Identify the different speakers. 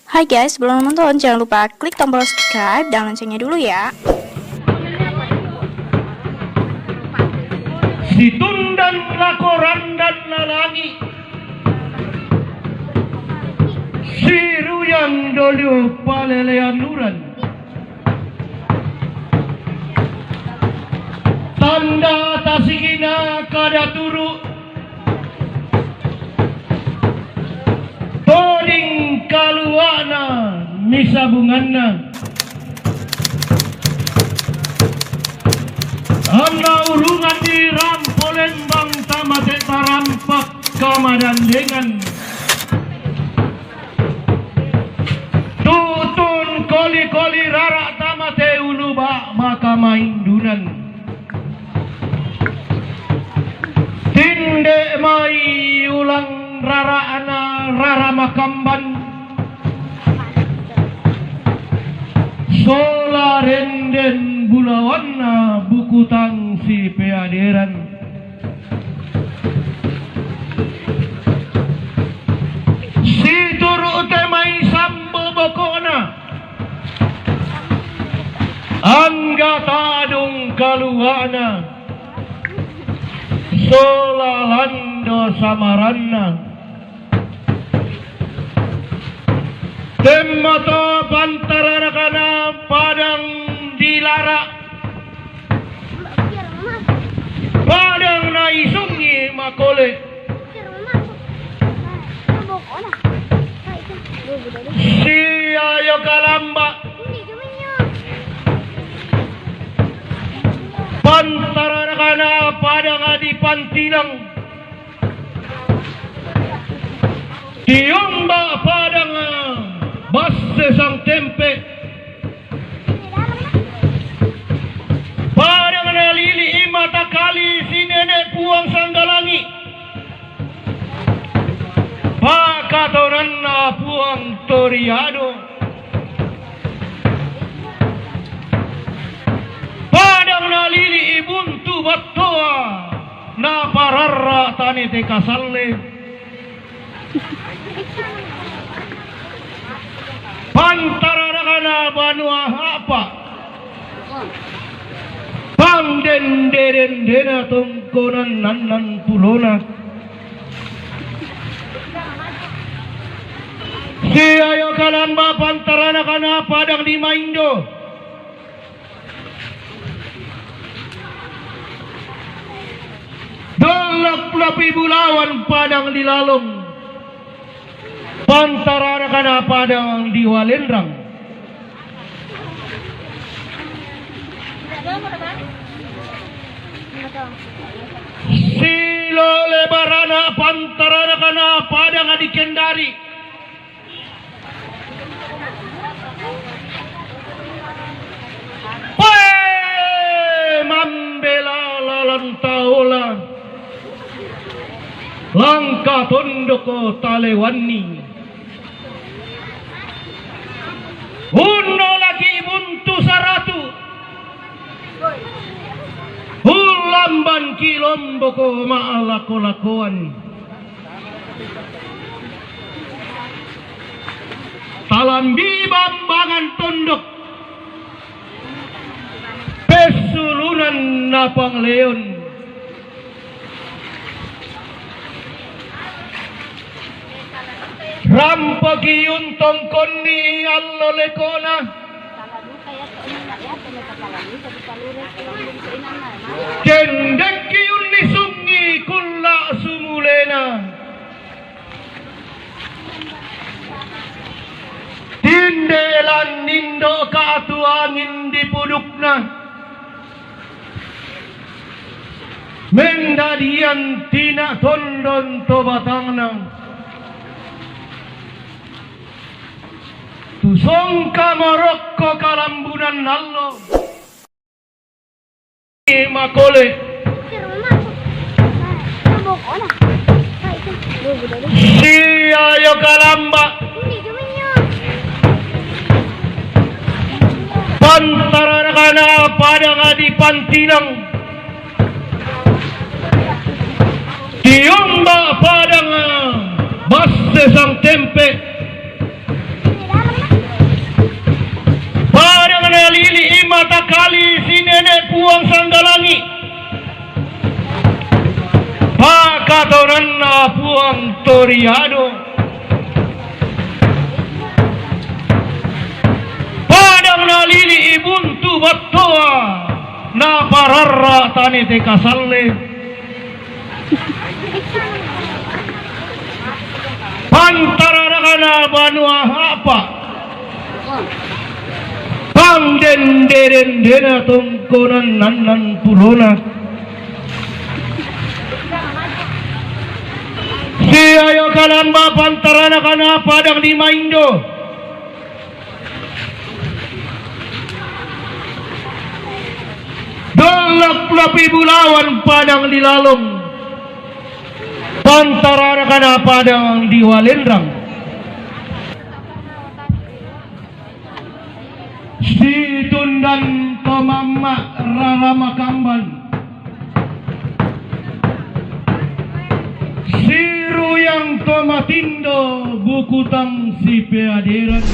Speaker 1: Hai guys, sebelum nonton jangan lupa klik tombol subscribe dan loncengnya dulu ya.
Speaker 2: Situndan lakoran dan nalangi siruyang dolio palelean nuran tanda tasigina kada turu toding kaluana misabunganna Anna urungan di rampolembang tamate tarampak kamadandengan tutun koli-koli rara tamate uluba maka maindunan tinde mai ulang rara ana rara makamban sola renden bulawanna buku tangsi peaderan si turu temai sambo bokona angga tadung kaluana sola lando samaranna temmato pantara kana padang dilara padang na isungi makole si ayo kalamba pantara kana padang adi pantinang tiumba padang basse sang tempe padang na lili mata kali si nenek puang sanggalangi pakatonan na puang toriado padang na lili ibuntu batoa na pararra tani te kasalle pantara kana banua apa pang den deren dena tongkonan nanan pulona si ayo kalamba pantarana kana padang di maindo dolak lapi bulawan padang di lalong pantarana kana padang di walendrang silo lebarana pantarana kana padang di kendari mambela lalantaola langka tondoko talewani uno lagi buntu saratu ulamban kilomboko maalako-lakoan talambi bambangan tondok pesulunan napang leon rampagi untong koni allo lekona kendeki unni sungi kulla sumulena tindelan nindo kaatu angin di pudukna mendadian tina tondon to batangna tusongka morokko kalambunan nallo makole si ayo kalamba pantara kana padang adi pantinang tiumba padang basse sang tempe Katonan na puang toriado. Padang nalili ibuntu batoa na pararra tani te kasalle. Pantara kana banua apa? Pang den dena tungkonan nanan pulona. Si ayo kanan ba pantara na kana padang di Maindo. Dalak lapi bulawan padang di Lalong. Pantara na kana padang di Walendrang. Si tundan tomama rarama kamban. Si ruyang tomatindo bukutang si peadiran.